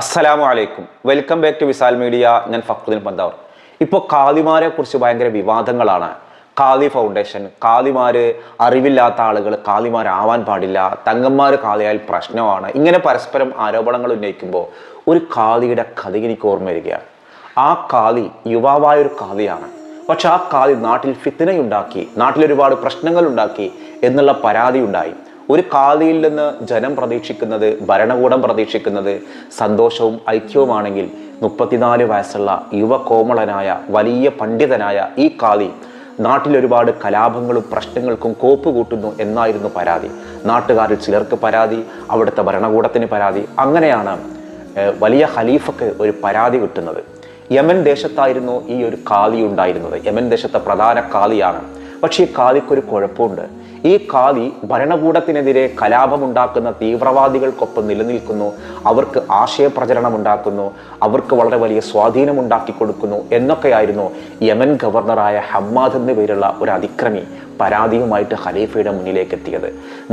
അസ്സലാമു അലൈക്കും. Welcome back to Wisal media. ഞാൻ ഫക്രുദ്ദീൻ പന്താവർ. ഇപ്പോൾ ഖാദിമാരെ കുറിച്ച് ഭയങ്കര വിവാദങ്ങളാണ്. ഖാദി ഫൗണ്ടേഷൻ, ഖാദിമാര് അറിവില്ലാത്ത ആളുകൾ ഖാദിമാരാവാൻ പാടില്ല, തങ്ങന്മാർ ഖാദിയാൽ പ്രശ്നമാണ്, ഇങ്ങനെ പരസ്പരം ആരോപണങ്ങൾ ഉന്നയിക്കുമ്പോൾ ഒരു ഖാദിയുടെ കഥ എനിക്ക് ഓർമ്മ വരികയാണ്. ആ ഖാദി യുവാവായൊരു ഖാദിയാണ്. പക്ഷെ ആ ഖാദി നാട്ടിൽ ഫിത്നയുണ്ടാക്കി, നാട്ടിലൊരുപാട് പ്രശ്നങ്ങൾ ഉണ്ടാക്കി എന്നുള്ള പരാതി ഉണ്ടായി. ഒരു ഖാദിയിൽ നിന്ന് ജനം പ്രതീക്ഷിക്കുന്നത്, ഭരണകൂടം പ്രതീക്ഷിക്കുന്നത് സന്തോഷവും ഐക്യവുമാണെങ്കിൽ 34 വയസ്സുള്ള യുവകോമളനായ വലിയ പണ്ഡിതനായ ഈ ഖാദി നാട്ടിലൊരുപാട് കലാപങ്ങളും പ്രശ്നങ്ങൾക്കും കോപ്പ് കൂട്ടുന്നു എന്നായിരുന്നു പരാതി. നാട്ടുകാരിൽ ചിലർക്ക് പരാതി, അവിടുത്തെ ഭരണകൂടത്തിന് പരാതി. അങ്ങനെയാണ് വലിയ ഖലീഫക്ക് ഒരു പരാതി കിട്ടുന്നത്. യമൻ ദേശത്തായിരുന്നു ഈ ഒരു ഖാദി ഉണ്ടായിരുന്നത്. യമൻ ദേശത്തെ പ്രധാന ഖാദിയാണ്. പക്ഷേ ഈ ഖാദിക്കൊരു കുഴപ്പമുണ്ട്. ഈ ഖാദി ഭരണകൂടത്തിനെതിരെ കലാപമുണ്ടാക്കുന്ന തീവ്രവാദികൾക്കൊപ്പം നിലനിൽക്കുന്നു, അവർക്ക് ആശയപ്രചരണം ഉണ്ടാക്കുന്നു, അവർക്ക് വളരെ വലിയ സ്വാധീനം ഉണ്ടാക്കി കൊടുക്കുന്നു എന്നൊക്കെയായിരുന്നു യമൻ ഗവർണറായ ഹമ്മാദ് എന്ന പേരുള്ള ഒരു അതിക്രമി പരാതിയുമായിട്ട് ഖലീഫയുടെ മുന്നിലേക്ക് എത്തിയത്.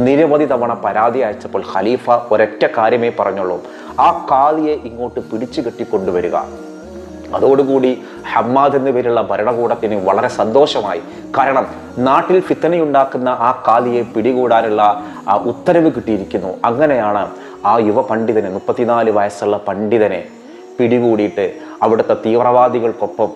നിരവധി തവണ പരാതി അയച്ചപ്പോൾ ഖലീഫ ഒരൊറ്റ കാര്യമേ പറഞ്ഞുള്ളൂ: ആ ഖാദിയെ ഇങ്ങോട്ട് പിടിച്ചു കെട്ടിക്കൊണ്ടുവരിക. അതോടുകൂടി ഹമ്മാദ് എന്ന പേരുള്ള ഭരണകൂടത്തിന് വളരെ സന്തോഷമായി. കാരണം നാട്ടിൽ ഫിത്തനയുണ്ടാക്കുന്ന ആ ഖാദിയെ പിടികൂടാനുള്ള ഉത്തരവ് കിട്ടിയിരിക്കുന്നു. അങ്ങനെയാണ് ആ യുവ പണ്ഡിതനെ, 34 വയസ്സുള്ള പണ്ഡിതനെ പിടികൂടിയിട്ട് അവിടുത്തെ തീവ്രവാദികൾക്കൊപ്പം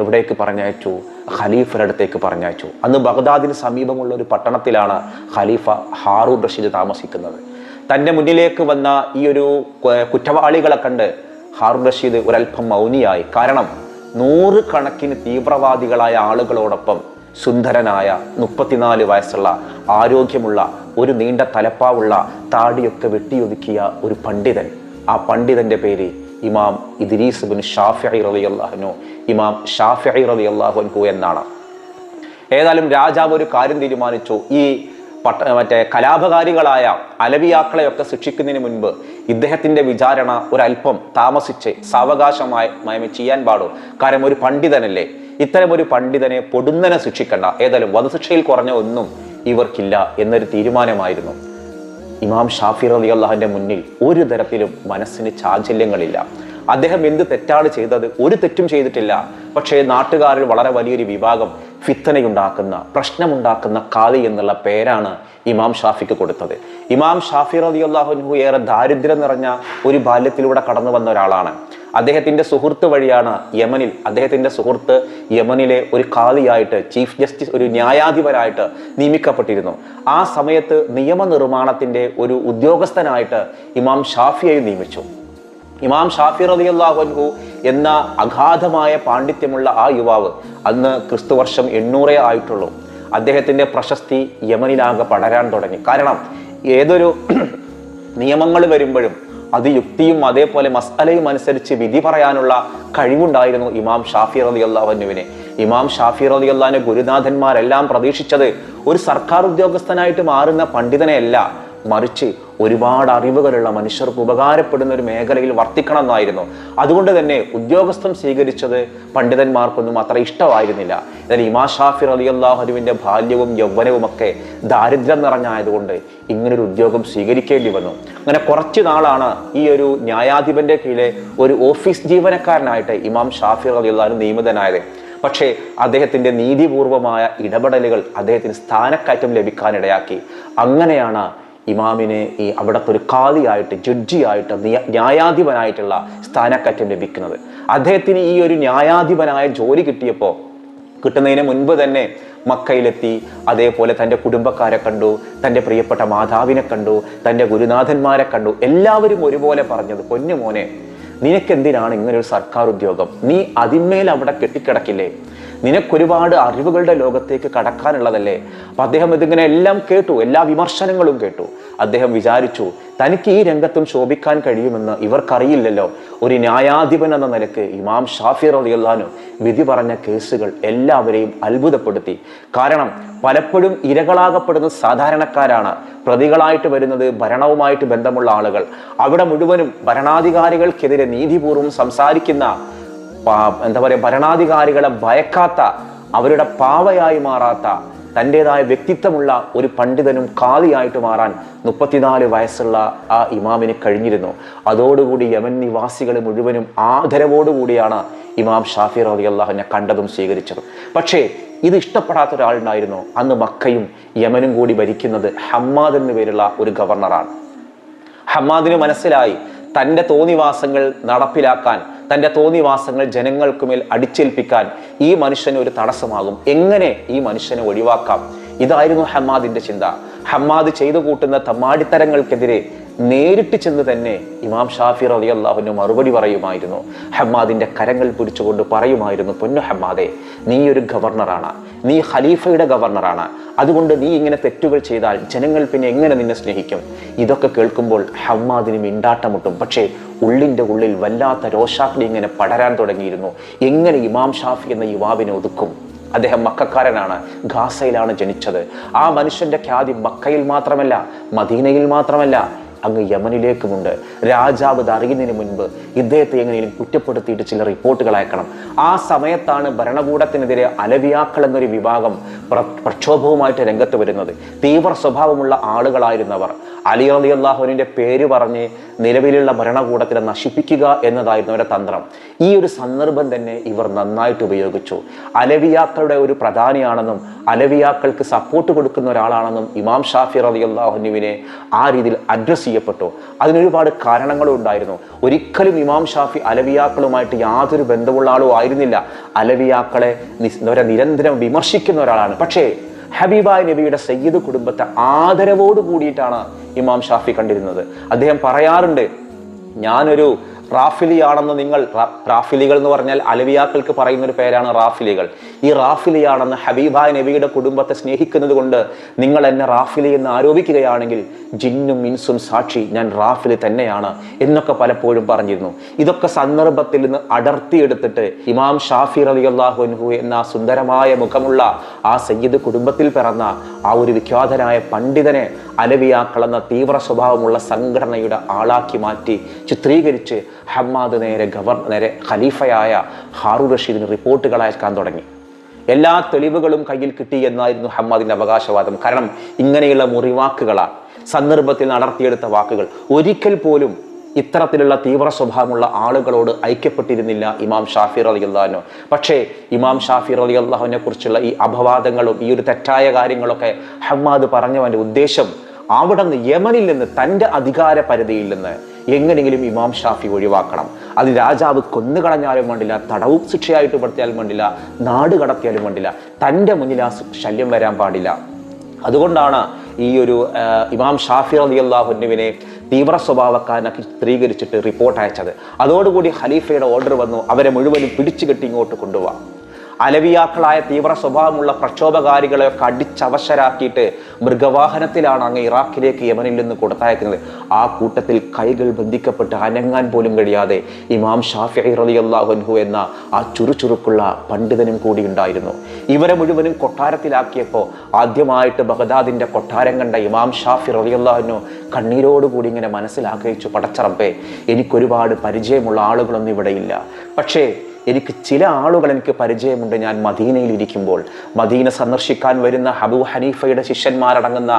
എവിടേക്ക് പറഞ്ഞയച്ചു? ഖലീഫയുടെ അടുത്തേക്ക് പറഞ്ഞയച്ചു. അന്ന് ബഗ്ദാദിന് സമീപമുള്ള ഒരു പട്ടണത്തിലാണ് ഖലീഫ ഹാറൂൺ റഷീദ് താമസിക്കുന്നത്. തൻ്റെ മുന്നിലേക്ക് വന്ന ഈ ഒരു കുറ്റവാളികളെ കണ്ട് ഹാറൂൺ റഷീദ് ഒരൽപ്പം മൗനിയായി. കാരണം 100 കണക്കിന് തീവ്രവാദികളായ ആളുകളോടൊപ്പം സുന്ദരനായ 34 വയസ്സുള്ള ആരോഗ്യമുള്ള ഒരു നീണ്ട തലപ്പാവുള്ള താടിയൊക്കെ വെട്ടിയൊതുക്കിയ ഒരു പണ്ഡിതൻ. ആ പണ്ഡിതന്റെ പേര് ഇമാം ഇദ്രീസ് ബിൻ ഷാഫിഈ റളിയല്ലാഹു അൻഹു, ഇമാം ഷാഫിഈ റളിയല്ലാഹു അൻഹു എന്നാണ്. ഏതായാലും രാജാവ് ഒരു കാര്യം തീരുമാനിച്ചു. ഈ കലാപകാരികളായ അലവിയാക്കളെയൊക്കെ ശിക്ഷിക്കുന്നതിന് മുൻപ് ഇദ്ദേഹത്തിന്റെ വിചാരണ ഒരല്പം താമസിച്ച് സാവകാശമായി ചെയ്യാൻ പാടും. കാരണം ഒരു പണ്ഡിതനല്ലേ, ഇത്തരം ഒരു പണ്ഡിതനെ പൊടുന്നനെ ശിക്ഷിക്കണ്ട, ഏതായാലും വധശിക്ഷയിൽ കുറഞ്ഞ ഒന്നും ഇവർക്കില്ല എന്നൊരു തീരുമാനമായിരുന്നു. ഇമാം ഷാഫി റളിയല്ലാഹുവിന്റെ മുന്നിൽ ഒരു തരത്തിലും മനസ്സിന് ചാഞ്ചല്യങ്ങളില്ല. അദ്ദേഹം എന്ത് തെറ്റാണ് ചെയ്തത്? ഒരു തെറ്റും ചെയ്തിട്ടില്ല. പക്ഷേ നാട്ടുകാരിൽ വളരെ വലിയൊരു വിഭാഗം ഫിത്തനയുണ്ടാക്കുന്ന, പ്രശ്നമുണ്ടാക്കുന്ന ഖാദി എന്നുള്ള പേരാണ് ഇമാം ഷാഫിക്ക് കൊടുത്തത്. ഇമാം ഷാഫി റളിയല്ലാഹു അൻഹു ഏറെ ദാരിദ്ര്യം നിറഞ്ഞ ഒരു ബാല്യത്തിലൂടെ കടന്നു വന്ന ഒരാളാണ്. അദ്ദേഹത്തിന്റെ സുഹൃത്ത് വഴിയാണ് യമനിൽ, അദ്ദേഹത്തിന്റെ സുഹൃത്ത് യമനിലെ ഒരു ഖാദിയായിട്ട്, ചീഫ് ജസ്റ്റിസ്, ഒരു ന്യായാധിപനായിട്ട് നിയമിക്കപ്പെട്ടിരുന്നു. ആ സമയത്ത് നിയമനിർമ്മാണത്തിന്റെ ഒരു ഉദ്യോഗസ്ഥനായിട്ട് ഇമാം ഷാഫിയെ നിയമിച്ചു. ഇമാം ഷാഫി റളിയല്ലാഹു അൻഹു എന്ന അഗാധമായ പാണ്ഡിത്യമുള്ള ആ യുവാവ്, അന്ന് ക്രിസ്തുവർഷം 800 ആയിട്ടുള്ളൂ. അദ്ദേഹത്തിന്റെ പ്രശസ്തി യമനിലാകെ പടരാൻ തുടങ്ങി. കാരണം ഏതൊരു നിയമങ്ങൾ വരുമ്പോഴും അത് യുക്തിയും അതേപോലെ മസ്അലയും അനുസരിച്ച് വിധി പറയാനുള്ള കഴിവുണ്ടായിരുന്നു ഇമാം ഷാഫി റളിയല്ലാഹു അൻഹുവിന്. ഇമാം ഷാഫി റളിയല്ലാഹുവിന്റെ ഗുരുനാഥന്മാരെല്ലാം പ്രതീക്ഷിച്ചത് ഒരു സർക്കാർ ഉദ്യോഗസ്ഥനായിട്ട് മാറുന്ന പണ്ഡിതനെയല്ല, മറിച്ച് ഒരുപാട് അറിവുകളുള്ള മനുഷ്യർക്ക് ഉപകാരപ്പെടുന്ന ഒരു മേഖലയിൽ വർത്തിക്കണം എന്നായിരുന്നു. അതുകൊണ്ട് തന്നെ ഉദ്യോഗസ്ഥം സ്വീകരിച്ചത് പണ്ഡിതന്മാർക്കൊന്നും അത്ര ഇഷ്ടമായിരുന്നില്ല. എന്നാൽ ഇമാം ഷാഫി റളിയല്ലാഹു അൻഹുവിന്റെ ബാല്യവും യൗവനവും ഒക്കെ ദാരിദ്ര്യം നിറഞ്ഞായതുകൊണ്ട് ഇങ്ങനൊരു ഉദ്യോഗം സ്വീകരിക്കേണ്ടി വന്നു. അങ്ങനെ കുറച്ചു നാളാണ് ഈ ഒരു ന്യായാധിപന്റെ കീഴിലെ ഒരു ഓഫീസ് ജീവനക്കാരനായിട്ട് ഇമാം ഷാഫി റളിയല്ലാഹു അൻഹു നിയമിതനായത്. പക്ഷേ അദ്ദേഹത്തിന്റെ നീതിപൂർവമായ ഇടപെടലുകൾ അദ്ദേഹത്തിന് സ്ഥാനക്കയറ്റം ലഭിക്കാനിടയാക്കി. അങ്ങനെയാണ് ഇമാമിനെ ഈ അവിടുത്തെ ഒരു ഖാദിയായിട്ട്, ജഡ്ജിയായിട്ട്, ന്യായാധിപനായിട്ടുള്ള സ്ഥാനക്കയറ്റം ലഭിക്കുന്നത്. അദ്ദേഹത്തിന് ഈ ഒരു ന്യായാധിപനായ ജോലി കിട്ടുന്നതിന് മുൻപ് തന്നെ മക്കയിലെത്തി. അതേപോലെ തൻ്റെ കുടുംബക്കാരെ കണ്ടു, തൻ്റെ പ്രിയപ്പെട്ട മാതാവിനെ കണ്ടു, തൻ്റെ ഗുരുനാഥന്മാരെ കണ്ടു. എല്ലാവരും ഒരുപോലെ പറഞ്ഞത്: പൊന്നു മോനെ, നിനക്കെന്തിനാണ് ഇങ്ങനൊരു സർക്കാർ ഉദ്യോഗം? നീ അതിന്മേൽ അവിടെ കെട്ടിക്കിടക്കില്ലേ? നിനക്കൊരുപാട് അറിവുകളുടെ ലോകത്തേക്ക് കടക്കാനുള്ളതല്ലേ? അപ്പം അദ്ദേഹം ഇതിങ്ങനെ എല്ലാം കേട്ടു, എല്ലാ വിമർശനങ്ങളും കേട്ടു. അദ്ദേഹം വിചാരിച്ചു, തനിക്ക് ഈ രംഗത്തും ശോഭിക്കാൻ കഴിയുമെന്ന് ഇവർക്കറിയില്ലല്ലോ. ഒരു ന്യായാധിപൻ എന്ന നിലക്ക് ഇമാം ഷാഫി റളിയല്ലാഹു അൻഹു വിധി പറഞ്ഞ കേസുകൾ എല്ലാവരെയും അത്ഭുതപ്പെടുത്തി. കാരണം പലപ്പോഴും ഇരകളാകപ്പെടുന്ന സാധാരണക്കാരാണ്, പ്രതികളായിട്ട് വരുന്നത് ഭരണവുമായിട്ട് ബന്ധമുള്ള ആളുകൾ. അവിടെ മുഴുവനും ഭരണാധികാരികൾക്കെതിരെ നീതിപൂർവ്വം സംസാരിക്കുന്ന, ഭരണാധികാരികളെ ഭയക്കാത്ത, അവരുടെ പാവയായി മാറാത്ത, തൻ്റെതായ വ്യക്തിത്വമുള്ള ഒരു പണ്ഡിതനും ഖാദിയായിട്ട് മാറാൻ 34 വയസ്സുള്ള ആ ഇമാമിന് കഴിഞ്ഞിരുന്നു. അതോടുകൂടി യമൻ നിവാസികൾ മുഴുവനും ആദരവോടുകൂടിയാണ് ഇമാം ഷാഫി റളിയല്ലാഹുവിനെ കണ്ടതും സ്വീകരിച്ചതും. പക്ഷേ ഇത് ഇഷ്ടപ്പെടാത്ത ഒരാളുണ്ടായിരുന്നു. അന്ന് മക്കയും യമനും കൂടി ഭരിക്കുന്നത് ഹമ്മാദ് എന്നു പേരുള്ള ഒരു ഗവർണറാണ്. ഹമ്മാദിന് മനസ്സിലായി തൻ്റെ തോന്നിവാസങ്ങൾ നടപ്പിലാക്കാൻ, തൻ്റെ തോന്നിവാസങ്ങൾ ജനങ്ങൾക്കുമേൽ അടിച്ചേൽപ്പിക്കാൻ ഈ മനുഷ്യന് ഒരു തടസ്സമാകും. എങ്ങനെ ഈ മനുഷ്യനെ ഒഴിവാക്കാം? ഇതായിരുന്നു ഹമ്മാദിന്റെ ചിന്ത. ഹമ്മാദ് ചെയ്തു കൂട്ടുന്ന തമ്മാടിത്തരങ്ങൾക്കെതിരെ നേരിട്ട് ചെന്ന് തന്നെ ഇമാം ഷാഫി റളിയല്ലാഹുവിന് മറുപടി പറയുമായിരുന്നു. ഹമ്മാദിന്റെ കരങ്ങൾ പിടിച്ചുകൊണ്ട് പറയുമായിരുന്നു, പൊന്നു ഹമ്മാദേ, നീ ഒരു ഗവർണറാണ്, നീ ഖലീഫയുടെ ഗവർണറാണ്, അതുകൊണ്ട് നീ ഇങ്ങനെ തെറ്റുകൾ ചെയ്താൽ ജനങ്ങൾ പിന്നെ എങ്ങനെ നിന്നെ സ്നേഹിക്കും? ഇതൊക്കെ കേൾക്കുമ്പോൾ ഹമ്മാദിന് മിണ്ടാട്ടമുട്ടും. പക്ഷേ ഉള്ളിൻ്റെ ഉള്ളിൽ വല്ലാത്ത രോഷാഗ്നി ഇങ്ങനെ പടരാൻ തുടങ്ങിയിരുന്നു. എങ്ങനെ ഇമാം ഷാഫി എന്ന യുവാവിനെ ഒതുക്കും? അദ്ദേഹം മക്കക്കാരനാണ്, ഗാസയിലാണ് ജനിച്ചത്. ആ മനുഷ്യന്റെ ഖ്യാതി മക്കയിൽ മാത്രമല്ല, മദീനയിൽ മാത്രമല്ല, അങ്ങ് യമനിലേക്കുമുണ്ട്. രാജാവ് ഇത് അറിയുന്നതിന് മുൻപ് ഇദ്ദേഹത്തെ എങ്ങനെയും കുറ്റപ്പെടുത്തിയിട്ട് ചില റിപ്പോർട്ടുകൾ അയക്കണം. ആ സമയത്താണ് ഭരണകൂടത്തിനെതിരെ അലവിയാക്കൾ എന്നൊരു വിഭാഗം പ്രക്ഷോഭവുമായിട്ട് രംഗത്ത് വരുന്നത്. തീവ്ര സ്വഭാവമുള്ള ആളുകളായിരുന്നവർ അലി റളിയല്ലാഹുവിന്റെ പേര് പറഞ്ഞ് നിലവിലുള്ള ഭരണകൂടത്തിനെ നശിപ്പിക്കുക എന്നതായിരുന്നു അവരുടെ തന്ത്രം. ഈ ഒരു സന്ദർഭം തന്നെ ഇവർ നന്നായിട്ട് ഉപയോഗിച്ചു. അലവിയാക്കളുടെ ഒരു പ്രധാനിയാണെന്നും അലവിയാക്കൾക്ക് സപ്പോർട്ട് കൊടുക്കുന്ന ഒരാളാണെന്നും ഇമാം ഷാഫി റളിയല്ലാഹുവിനെ ആ രീതിയിൽ അഡ്രസ് ചെയ്യപ്പെട്ടു. അതിനൊരുപാട് കാരണങ്ങളും ഉണ്ടായിരുന്നു. ഒരിക്കലും ഇമാം ഷാഫി അലവിയാക്കളുമായിട്ട് യാതൊരു ബന്ധമുള്ള ആളും ആയിരുന്നില്ല. അലവിയാക്കളെ നിരന്തരം വിമർശിക്കുന്ന ഒരാളാണ്. പക്ഷേ ഹബീബായ നബിയുടെ സയ്യിദ് കുടുംബത്തെ ആദരവോട് കൂടിയിട്ടാണ് ഇമാം ഷാഫി കണ്ടിരുന്നത്. അദ്ദേഹം പറയാറുണ്ട്, ഞാനൊരു റാഫിലിയാണെന്ന് നിങ്ങൾ, റാഫിലികൾ എന്ന് പറഞ്ഞാൽ അലവിയാക്കൾക്ക് പറയുന്ന ഒരു പേരാണ് റാഫിലികൾ. ഈ റാഫിലിയാണെന്ന് ഹബീബായ നബിയുടെ കുടുംബത്തെ സ്നേഹിക്കുന്നത് കൊണ്ട് നിങ്ങൾ എന്നെ റാഫിലി എന്ന് ആരോപിക്കുകയാണെങ്കിൽ ജിന്നും ഇൻസും സാക്ഷി, ഞാൻ റാഫിലി തന്നെയാണ് എന്നൊക്കെ പലപ്പോഴും പറഞ്ഞിരുന്നു. ഇതൊക്കെ സന്ദർഭത്തിൽ നിന്ന് അടർത്തിയെടുത്തിട്ട് ഇമാം ഷാഫി റളിയല്ലാഹു അൻഹു എന്ന സുന്ദരമായ മുഖമുള്ള ആ സയ്യിദ് കുടുംബത്തിൽ പിറന്ന ആ ഒരു വിഖ്യാതനായ പണ്ഡിതനെ അലവിയാക്കൾ എന്ന തീവ്ര സ്വഭാവമുള്ള സംഘടനയുടെ ആളാക്കി മാറ്റി ചിത്രീകരിച്ച് ഹമ്മാദ് നേരെ ഖലീഫയായ ഹാറൂൻ റഷീദിന് റിപ്പോർട്ടുകൾ അയക്കാൻ തുടങ്ങി. എല്ലാ തെളിവുകളും കയ്യിൽ കിട്ടി എന്നായിരുന്നു ഹമ്മാദിന്റെ അവകാശവാദം. കാരണം ഇങ്ങനെയുള്ള മുറിവാക്കുകളാണ്, സന്ദർഭത്തിൽ നടത്തിയെടുത്ത വാക്കുകൾ. ഒരിക്കൽ പോലും ഇത്തരത്തിലുള്ള തീവ്ര സ്വഭാവമുള്ള ആളുകളോട് ഐക്യപ്പെട്ടിരുന്നില്ല ഇമാം ഷാഫി റളിയല്ലാഹു. പക്ഷേ ഇമാം ഷാഫി റളിയല്ലാഹുവിനെ കുറിച്ചുള്ള ഈ അപവാദങ്ങളും ഈ ഒരു തെറ്റായ കാര്യങ്ങളൊക്കെ ഹമ്മാദ് പറഞ്ഞവന്റെ ഉദ്ദേശം അവിടെ നിന്ന്, യമനിൽ നിന്ന്, തൻ്റെ അധികാര പരിധിയിൽ നിന്ന് എങ്ങനെയെങ്കിലും ഇമാം ഷാഫി ഒഴിവാക്കണം. അത് രാജാവ് കൊന്നുകളഞ്ഞാലും വേണ്ടില്ല, തടവ് ശിക്ഷയായിട്ട് പെടുത്തിയാലും വേണ്ടില്ല, നാട് കടത്തിയാലും വേണ്ടില്ല, തൻ്റെ മുന്നിൽ ആ ശല്യം വരാൻ പാടില്ല. അതുകൊണ്ടാണ് ഈ ഒരു ഇമാം ഷാഫി റളിയല്ലാഹുവിനെ തീവ്ര സ്വഭാവക്കാരനാക്കി ചിത്രീകരിച്ചിട്ട് റിപ്പോർട്ട് അയച്ചത്. അതോടുകൂടി ഖലീഫയുടെ ഓർഡർ വന്നു, അവരെ മുഴുവനും പിടിച്ചു കെട്ടി ഇങ്ങോട്ട് കൊണ്ടുപോവാം. അലവിയാക്കളായ തീവ്ര സ്വഭാവമുള്ള പ്രക്ഷോഭകാരികളെയൊക്കെ അടിച്ചവശരാക്കിയിട്ട് മൃഗവാഹനത്തിലാണ് അങ്ങ് ഇറാഖിലേക്ക് യമനിൽ നിന്ന് കൊടുത്തയക്കുന്നത്. ആ കൂട്ടത്തിൽ കൈകൾ ബന്ധിക്കപ്പെട്ട് അനങ്ങാൻ പോലും കഴിയാതെ ഇമാം ഷാഫി റളിയല്ലാഹു അൻഹു എന്ന ആ ചുറുചുറുക്കുള്ള പണ്ഡിതനും കൂടി ഉണ്ടായിരുന്നു. ഇവരെ മുഴുവനും കൊട്ടാരത്തിലാക്കിയപ്പോൾ ആദ്യമായിട്ട് ബഗ്ദാദിന്റെ കൊട്ടാരം കണ്ട ഇമാം ഷാഫി റളിയല്ലാഹു അൻഹു കണ്ണീരോടുകൂടി ഇങ്ങനെ മനസ്സിലാഗ്രഹിച്ചു, പടച്ചറബ്ബേ, എനിക്കൊരുപാട് പരിചയമുള്ള ആളുകളൊന്നും ഇവിടെയില്ല, പക്ഷേ എനിക്ക് ചില ആളുകൾ എനിക്ക് പരിചയമുണ്ട്. ഞാൻ മദീനയിൽ ഇരിക്കുമ്പോൾ മദീന സന്ദർശിക്കാൻ വരുന്ന അബൂ ഹനീഫയുടെ ശിഷ്യന്മാരടങ്ങുന്ന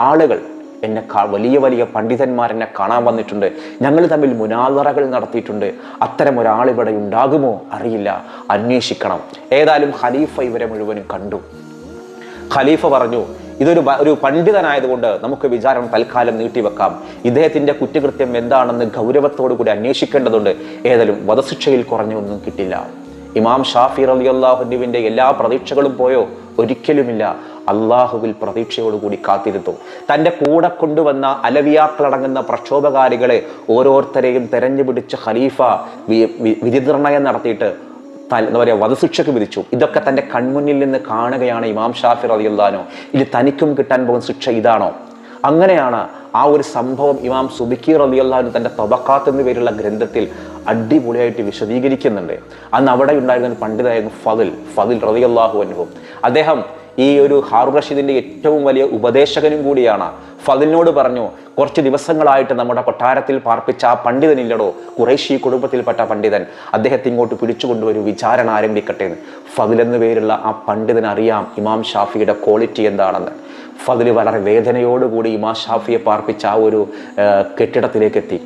ആളുകൾ എന്നെ വലിയ വലിയ പണ്ഡിതന്മാരെന്നെ കാണാൻ വന്നിട്ടുണ്ട്. ഞങ്ങൾ തമ്മിൽ മുനാദറകൾ നടത്തിയിട്ടുണ്ട്. അത്തരം ഒരാൾ ഇവിടെ ഉണ്ടാകുമോ അറിയില്ല, അന്വേഷിക്കണം. ഏതായാലും ഖലീഫ ഇവരെ മുഴുവനും കണ്ടു. ഖലീഫ പറഞ്ഞു, ഒരു പണ്ഡിതനായതുകൊണ്ട് നമുക്ക് വിചാരം തൽക്കാലം നീട്ടിവെക്കാം. ഇദ്ദേഹത്തിന്റെ കുറ്റകൃത്യം എന്താണെന്ന് ഗൗരവത്തോടു കൂടി അന്വേഷിക്കേണ്ടതുണ്ട്. ഏതായാലും വധശിക്ഷയിൽ കുറഞ്ഞൊന്നും കിട്ടില്ല. ഇമാം ഷാഫി റളിയല്ലാഹുവിന്റെ എല്ലാ പ്രതീക്ഷകളും പോയോ? ഒരിക്കലുമില്ല. അള്ളാഹുവിൽ പ്രതീക്ഷയോടുകൂടി കാത്തിരുന്നു. തൻ്റെ കൂടെ കൊണ്ടുവന്ന അലവിയാക്കളടങ്ങുന്ന പ്രക്ഷോഭകാരികളെ ഓരോരുത്തരെയും തെരഞ്ഞുപിടിച്ച് ഖലീഫ വിധിനിർണയം നടത്തിയിട്ട് എന്താ പറയുക, വധശിക്ഷയ്ക്ക് വിധിച്ചു. ഇതൊക്കെ തൻ്റെ കൺമുന്നിൽ നിന്ന് കാണുകയാണ് ഇമാം ഷാഫി റളിയല്ലാഹു. ഇത് തനിക്കും കിട്ടാൻ പോകുന്ന ശിക്ഷ ഇതാണോ? അങ്ങനെയാണ് ആ ഒരു സംഭവം ഇമാം സുബിക്കി റളിയല്ലാഹു തൻ്റെ തബഖാത്ത് എന്ന പേരുള്ള ഗ്രന്ഥത്തിൽ അടിപൊളിയായിട്ട് വിശദീകരിക്കുന്നുണ്ട്. അന്ന് അവിടെ ഉണ്ടായിരുന്ന ഒരു പണ്ഡിതനായിരുന്നു ഫദിൽ റളിയല്ലാഹു അൻഹു. അദ്ദേഹം ഈ ഒരു ഹാറൂൺ റഷീദിന്റെ ഏറ്റവും വലിയ ഉപദേശകനും കൂടിയാണ്. ഫദിലിനോട് പറഞ്ഞു, കുറച്ച് ദിവസങ്ങളായിട്ട് നമ്മുടെ കൊട്ടാരത്തിൽ പാർപ്പിച്ച ആ പണ്ഡിതനില്ലടോ, ഖുറൈശി കുടുംബത്തിൽപ്പെട്ട പണ്ഡിതൻ, അദ്ദേഹത്തെ ഇങ്ങോട്ട് പിടിച്ചുകൊണ്ടുവരൂ, വിചാരണ ആരംഭിക്കട്ടെ എന്ന്. ഫദിൽ എന്നു പേരുള്ള ആ പണ്ഡിതൻ അറിയാം ഇമാം ഷാഫിയുടെ ക്വാളിറ്റി എന്താണെന്ന്. ഫദിൽ വളരെ വേദനയോടുകൂടി ഇമാം ഷാഫിയെ പാർപ്പിച്ച ആ ഒരു കെട്ടിടത്തിലേക്ക് എത്തി.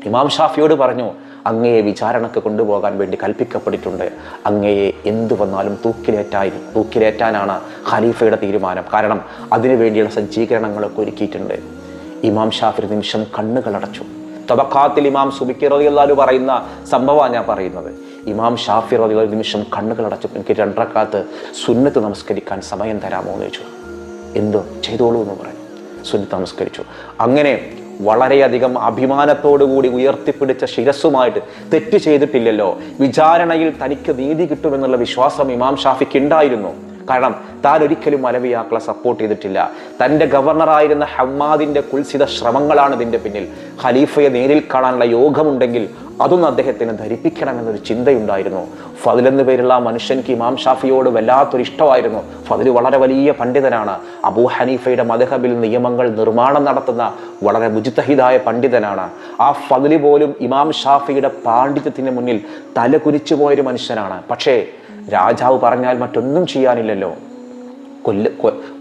ഇമാം ഷാഫിയോട് പറഞ്ഞു, അങ്ങയെ വിചാരണക്ക് കൊണ്ടുപോകാൻ വേണ്ടി കൽപ്പിക്കപ്പെട്ടിട്ടുണ്ട്. അങ്ങയെ എന്തു വന്നാലും തൂക്കിലേറ്റാനാണ് ഖലീഫയുടെ തീരുമാനം. കാരണം അതിനു വേണ്ടിയുള്ള സജ്ജീകരണങ്ങളൊക്കെ ഒരുക്കിയിട്ടുണ്ട്. ഇമാം ഷാഫി നിമിഷം കണ്ണുകളടച്ചു. തബഖാത്തിൽ ഇമാം സുബിക്കി റളിയല്ലാഹു പറയുന്ന സംഭവമാണ് ഞാൻ പറയുന്നത്. ഇമാം ഷാഫി റളിയല്ലാഹു നിമിഷം കണ്ണുകളടച്ചു. എനിക്ക് 2 റക്അത്ത് സുന്നത്ത് നമസ്കരിക്കാൻ സമയം തരാമോ എന്ന് ചോദിച്ചു. എന്തോ ചെയ്തോളൂ എന്ന് പറഞ്ഞു. സുന്നത്ത് നമസ്കരിച്ചു. അങ്ങനെ വളരെയധികം അഭിമാനത്തോടുകൂടി ഉയർത്തിപ്പിടിച്ച ശിരസ്സുമായിട്ട് തെറ്റ് ചെയ്തിട്ടില്ലല്ലോ, വിചാരണയിൽ തനിക്ക് നീതി കിട്ടുമെന്നുള്ള വിശ്വാസം ഇമാം ഷാഫിക്ക് ഉണ്ടായിരുന്നു. കാരണം താൻ ഒരിക്കലും അലവിയാക്കളെ സപ്പോർട്ട് ചെയ്തിട്ടില്ല. തൻ്റെ ഗവർണറായിരുന്ന ഹമ്മാദിന്റെ കുൽസിത ശ്രമങ്ങളാണ് ഇതിൻ്റെ പിന്നിൽ. ഖലീഫയെ നേരിൽ കാണാനുള്ള യോഗമുണ്ടെങ്കിൽ അതൊന്നും അദ്ദേഹത്തിന് ധരിപ്പിക്കണമെന്നൊരു ചിന്തയുണ്ടായിരുന്നു. ഫദിൽ എന്നു പേരുള്ള മനുഷ്യൻക്ക് ഇമാം ഷാഫിയോട് വല്ലാത്തൊരു ഇഷ്ടമായിരുന്നു. ഫദിൽ വളരെ വലിയ പണ്ഡിതനാണ്. അബൂ ഹനീഫയുടെ മദ്ഹബിൽ നിയമങ്ങൾ നിർമ്മാണം നടത്തുന്ന വളരെ മുജ്തഹിദായ പണ്ഡിതനാണ്. ആ ഫദിൽ പോലും ഇമാം ഷാഫിയുടെ പാണ്ഡിത്യത്തിന് മുന്നിൽ തലകുനിച്ചു പോയൊരു മനുഷ്യനാണ്. പക്ഷേ രാജാവ് പറഞ്ഞാൽ മറ്റൊന്നും ചെയ്യാനില്ലല്ലോ.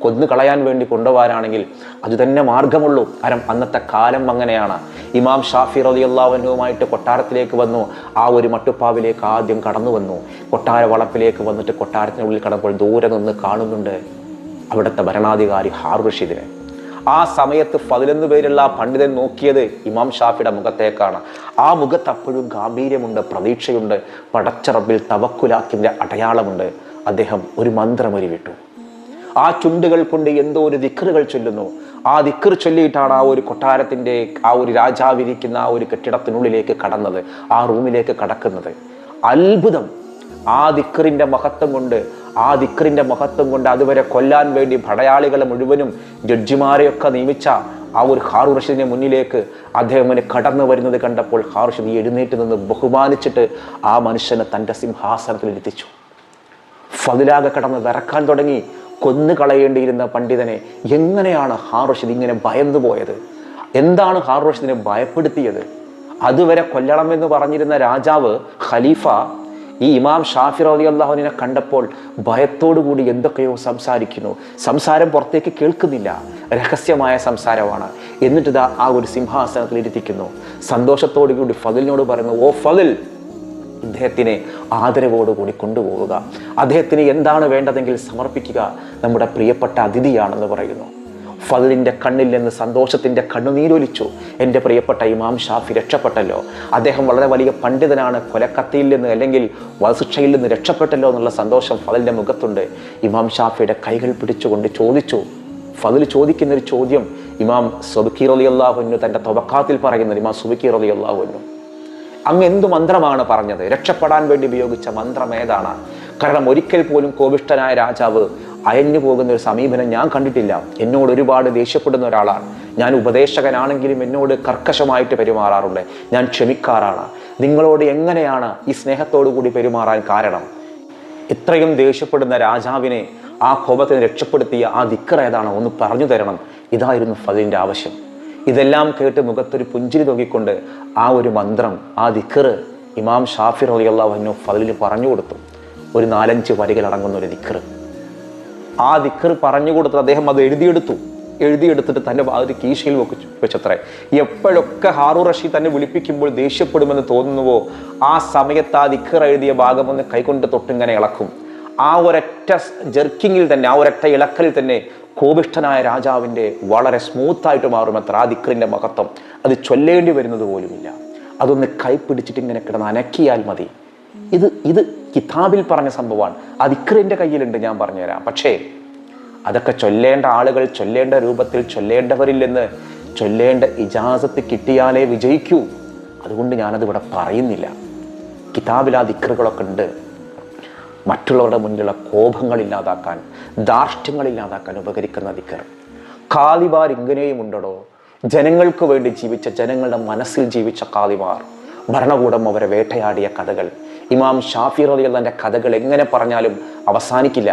കൊന്നു കളയാൻ വേണ്ടി കൊണ്ടുപോകാനാണെങ്കിൽ അത് തന്നെ മാർഗമുള്ളൂ. കാരണം അന്നത്തെ കാലം അങ്ങനെയാണ്. ഇമാം ഷാഫി റളിയല്ലാഹു അൻഹുവുമായിട്ട് കൊട്ടാരത്തിലേക്ക് വന്നു. ആ ഒരു മട്ടുപ്പാവിലേക്ക് ആദ്യം കടന്നു വന്നു. കൊട്ടാര വളപ്പിലേക്ക് വന്നിട്ട് കൊട്ടാരത്തിനുള്ളിൽ കടന്നപ്പോൾ ദൂരെ നിന്ന് കാണുന്നുണ്ട് അവിടുത്തെ ഭരണാധികാരി ഹാറൂൺ റഷീദിനെ. ആ സമയത്ത് ഫദിൽ എന്നു പേരുള്ള ആ പണ്ഡിതൻ നോക്കിയത് ഇമാം ഷാഫിയുടെ മുഖത്തേക്കാണ്. ആ മുഖത്ത് അപ്പോഴും ഗാംഭീര്യമുണ്ട്, പ്രതീക്ഷയുണ്ട്, പടച്ച റബ്ബിൽ തവക്കുലാക്കിന്റെ അടയാളമുണ്ട്. അദ്ദേഹം ഒരു മന്ത്രം ഉരുവിട്ടു. ആ ചുണ്ടുകൾ കൊണ്ട് എന്തോ ഒരു ദിക്റുകൾ ചൊല്ലുന്നു. ആ ദിക്ർ ചൊല്ലിയിട്ടാണ് ആ ഒരു കൊട്ടാരത്തിന്റെ ആ ഒരു രാജാവിരിക്കുന്ന ആ ഒരു കെട്ടിടത്തിനുള്ളിലേക്ക് കടന്നത്, ആ റൂമിലേക്ക് കടക്കുന്നത്. അത്ഭുതം! ആ ദിക്റിന്റെ മഹത്വം കൊണ്ട് അതുവരെ കൊല്ലാൻ വേണ്ടി പടയാളികളെ മുഴുവനും ജഡ്ജിമാരെയൊക്കെ നിയമിച്ച ആ ഒരു ഹാറൂൺ റഷീദിന്റെ മുന്നിലേക്ക് അദ്ദേഹം കടന്നു വരുന്നത് കണ്ടപ്പോൾ ഹാറൂൺ റഷീദ് എഴുന്നേറ്റ് നിന്ന് ബഹുമാനിച്ചിട്ട് ആ മനുഷ്യനെ തൻ്റെ സിംഹാസനത്തിൽ ഇരുത്തിച്ചു. ഫദിലാകെ കടന്ന് വിറക്കാൻ തുടങ്ങി. കൊന്നു കളയേണ്ടിയിരുന്ന പണ്ഡിതനെ എങ്ങനെയാണ് ഹാറൂൺ റഷീദ് ഇങ്ങനെ ഭയന്നു പോയത്? എന്താണ് ഹാറൂൺ റഷീദിനെ ഭയപ്പെടുത്തിയത്? അതുവരെ കൊല്ലണമെന്ന് പറഞ്ഞിരുന്ന രാജാവ് ഖലീഫ ഈ ഇമാം ഷാഫി റളിയല്ലാഹു അൻഹുവിനെ കണ്ടപ്പോൾ ഭയത്തോടുകൂടി എന്തൊക്കെയോ സംസാരിക്കുന്നു. സംസാരം പുറത്തേക്ക് കേൾക്കുന്നില്ല, രഹസ്യമായ സംസാരമാണ്. എന്നിട്ട് ഇതാ ആ ഒരു സിംഹാസനത്തിൽ ഇരുത്തിക്കുന്നു. സന്തോഷത്തോടു കൂടി ഫദിലിനോട് പറയുന്നു, ഓ ഫദിൽ, ഇദ്ദേഹത്തിനെ ആദരവോടുകൂടി കൊണ്ടുപോവുക, അദ്ദേഹത്തിന് എന്താണ് വേണ്ടതെങ്കിൽ സമർപ്പിക്കുക, നമ്മുടെ പ്രിയപ്പെട്ട അതിഥിയാണെന്ന് പറയുന്നു. ഫദിലിന്റെ കണ്ണിൽ നിന്ന് സന്തോഷത്തിന്റെ കണ്ണുനീരൊലിച്ചു. എൻ്റെ പ്രിയപ്പെട്ട ഇമാം ഷാഫി രക്ഷപ്പെട്ടല്ലോ, അദ്ദേഹം വളരെ വലിയ പണ്ഡിതനാണ്, കൊലക്കത്തിയിൽ നിന്ന് അല്ലെങ്കിൽ വധശിക്ഷയിൽ നിന്ന് രക്ഷപ്പെട്ടല്ലോ എന്നുള്ള സന്തോഷം ഫദിലിന്റെ മുഖത്തുണ്ട്. ഇമാം ഷാഫിയുടെ കൈകൾ പിടിച്ചുകൊണ്ട് ചോദിച്ചു. ഫദിൽ ചോദിക്കുന്നൊരു ചോദ്യം ഇമാം സുബക്കി റളിയല്ലാഹു അൻഹു തൻ്റെ തബഖാത്തിൽ പറയുന്നത്. ഇമാം സുബക്കി റളിയല്ലാഹു അൻഹു, അങ്ങ് എന്തു മന്ത്രമാണ് പറഞ്ഞത്? രക്ഷപ്പെടാൻ വേണ്ടി ഉപയോഗിച്ച മന്ത്രം ഏതാണ്? കാരണം ഒരിക്കൽ പോലും കോപിഷ്ഠനായ രാജാവ് അയഞ്ഞു പോകുന്ന ഒരു സമീപനം ഞാൻ കണ്ടിട്ടില്ല. എന്നോട് ഒരുപാട് ദേഷ്യപ്പെടുന്ന ഒരാളാണ് ഞാൻ. ഉപദേശകനാണെങ്കിലും എന്നോട് കർക്കശമായിട്ട് പെരുമാറാറുണ്ട്. ഞാൻ ക്ഷമിക്കാറാണ്. നിങ്ങളോട് എങ്ങനെയാണ് ഈ സ്നേഹത്തോടു കൂടി പെരുമാറാൻ കാരണം? ഇത്രയും ദേഷ്യപ്പെടുന്ന രാജാവിനെ ആ കോപത്തിന് രക്ഷപ്പെടുത്തിയ ആ ദിക്ർ ഏതാണ്? ഒന്ന് പറഞ്ഞു തരണം. ഇതായിരുന്നു ഫദിലിന്റെ ആവശ്യം. ഇതെല്ലാം കേട്ട് മുഖത്തൊരു പുഞ്ചിരി തൂക്കിക്കൊണ്ട് ആ ഒരു മന്ത്രം, ആ ദിക്ർ ഇമാം ഷാഫി റളിയല്ലാഹു അൻഹു ഫദിലിന് പറഞ്ഞു കൊടുത്തു. ഒരു 4-5 വരികൾ അടങ്ങുന്ന ഒരു ദിക്ർ. ആ ദിക്ർ പറഞ്ഞു കൊടുത്ത് അദ്ദേഹം അത് എഴുതിയെടുത്തിട്ട് തൻ്റെ ഒരു കീശയിൽ വെച്ചത്രേ. എപ്പോഴൊക്കെ ഹാറൂൺ റഷീദ് തന്നെ വിളിപ്പിക്കുമ്പോൾ ദേഷ്യപ്പെടുമെന്ന് തോന്നുന്നുവോ ആ സമയത്ത് ആ ദിക്ർ എഴുതിയ ഭാഗം ഒന്ന് കൈകൊണ്ട് തൊട്ടിങ്ങനെ ഇളക്കും. ആ ഒരൊറ്റ ജെർക്കിങ്ങിൽ തന്നെ, ആ ഒരൊറ്റ ഇളക്കലിൽ തന്നെ കോപിഷ്ഠനായ രാജാവിൻ്റെ വളരെ സ്മൂത്തായിട്ട് മാറുമത്ര ആ ദിക്റിൻ്റെ മഹത്വം. അത് ചൊല്ലേണ്ടി വരുന്നത് പോലുമില്ല. അതൊന്ന് കൈപ്പിടിച്ചിട്ട് ഇങ്ങനെ കിടന്ന് അനക്കിയാൽ മതി. ഇത് കിതാബിൽ പറഞ്ഞ സംഭവമാണ്. ആ ദിക്റിൻ്റെ കയ്യിലുണ്ട്, ഞാൻ പറഞ്ഞുതരാം. പക്ഷേ അതൊക്കെ ചൊല്ലേണ്ട ആളുകൾ ചൊല്ലേണ്ട രൂപത്തിൽ ചൊല്ലേണ്ടവരിൽ നിന്ന് ചൊല്ലേണ്ട ഇജാസത്ത് കിട്ടിയാലേ വിജയിക്കൂ. അതുകൊണ്ട് ഞാനത് ഇവിടെ പറയുന്നില്ല. കിതാബിൽ ആ ദിക്റുകളൊക്കെ ഉണ്ട്. മറ്റുള്ളവരുടെ മുന്നിലുള്ള കോപങ്ങളില്ലാതാക്കാൻ, ധാർഷ്ട്യങ്ങളില്ലാതാക്കാൻ ഉപകരിക്കുന്ന ദിക്ർ. ഖാദിമാർ ഇങ്ങനെയും ഉണ്ടോ? ജനങ്ങൾക്ക് വേണ്ടി ജീവിച്ച, ജനങ്ങളുടെ മനസ്സിൽ ജീവിച്ച ഖാദിമാർ. ഭരണകൂടം അവരെ വേട്ടയാടിയ കഥകൾ. ഇമാം ഷാഫി റളിയല്ലാഹുവിന്റെ കഥകൾ എങ്ങനെ പറഞ്ഞാലും അവസാനിക്കില്ല.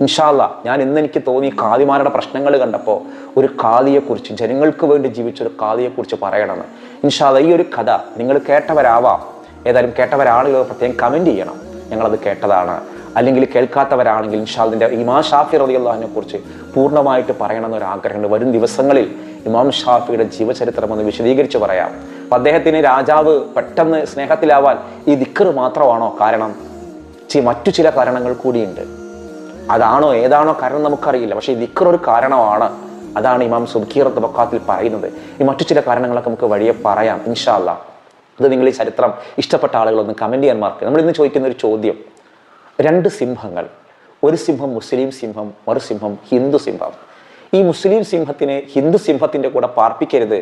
ഇൻഷാ അല്ലാഹ് ഞാൻ ഇന്ന് എനിക്ക് തോന്നി ഖാദിമാരുടെ പ്രശ്നങ്ങൾ കണ്ടപ്പോൾ ഒരു ഖാദിയെക്കുറിച്ച്, ജനങ്ങൾക്ക് വേണ്ടി ജീവിച്ചൊരു ഖാദിയെക്കുറിച്ച് പറയണമെന്ന്. ഇൻഷാ അല്ലാഹ് ഈ ഒരു കഥ നിങ്ങൾ കേട്ടവരാവാം, ഏതായാലും കേട്ടവരാണെങ്കിൽ പ്രത്യേകം കമൻറ്റ് ചെയ്യണം, ഞങ്ങളത് കേട്ടതാണ്. അല്ലെങ്കിൽ കേൾക്കാത്തവരാണെങ്കിൽ ഇൻഷാ അല്ലാഹ് ഇമാം ഷാഫി റളിയല്ലാഹു അൻഹുവിനെ കുറിച്ച് പൂർണ്ണമായിട്ട് പറയണമെന്നൊരു ആഗ്രഹമുണ്ട്. വരും ദിവസങ്ങളിൽ ഇമാം ഷാഫിയുടെ ജീവചരിത്രം ഒന്ന് വിശദീകരിച്ച് പറയാം. അപ്പം അദ്ദേഹത്തിന് രാജാവ് പെട്ടെന്ന് സ്നേഹത്തിലാവാൻ ഈ ദിക്ർ മാത്രമാണോ കാരണം? മറ്റു ചില കാരണങ്ങൾ കൂടിയുണ്ട്. അതാണോ ഏതാണോ കാരണം നമുക്കറിയില്ല. പക്ഷേ ഈ ദിക്ർ ഒരു കാരണമാണ്. അതാണ് ഇമാം സുബ്കി തബഖാത്തിൽ പറയുന്നത്. ഈ മറ്റു ചില കാരണങ്ങളൊക്കെ നമുക്ക് വഴിയെ പറയാം ഇൻഷാ അല്ലാഹ്. അത് നിങ്ങൾ ഈ ചരിത്രം ഇഷ്ടപ്പെട്ട ആളുകളൊന്ന് കമൻറ്റ് ചെയ്യാൻ മറക്കുക. നമ്മൾ ഇന്ന് ചോദിക്കുന്ന ഒരു ചോദ്യം, 2 സിംഹങ്ങൾ, ഒരു സിംഹം മുസ്ലിം സിംഹം, ഒരു സിംഹം ഹിന്ദു സിംഹം. ഈ മുസ്ലിം സിംഹത്തിനെ ഹിന്ദു സിംഹത്തിൻ്റെ കൂടെ പാർപ്പിക്കരുത്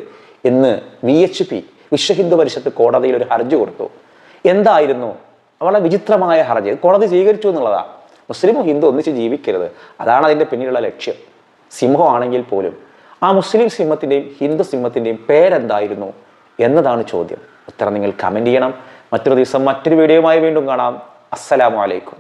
എന്ന് VHP വിശ്വ ഹിന്ദു പരിഷത്ത് കോടതിയിൽ ഒരു ഹർജി കൊടുത്തു. എന്തായിരുന്നു? വളരെ വിചിത്രമായ ഹർജി. കോടതി സ്വീകരിച്ചു എന്നുള്ളതാണ്. മുസ്ലിമും ഹിന്ദു ഒന്നിച്ച് ജീവിക്കരുത്, അതാണ് അതിൻ്റെ പിന്നിലുള്ള ലക്ഷ്യം. സിംഹമാണെങ്കിൽ പോലും ആ മുസ്ലിം സിംഹത്തിൻ്റെയും ഹിന്ദു സിംഹത്തിൻ്റെയും പേരെന്തായിരുന്നു എന്നതാണ് ചോദ്യം. ഉത്തരം നിങ്ങൾ കമൻറ്റ് ചെയ്യണം. മറ്റൊരു ദിവസം മറ്റൊരു വീഡിയോയുമായി വീണ്ടും കാണാം. അസ്സലാമു അലൈക്കും.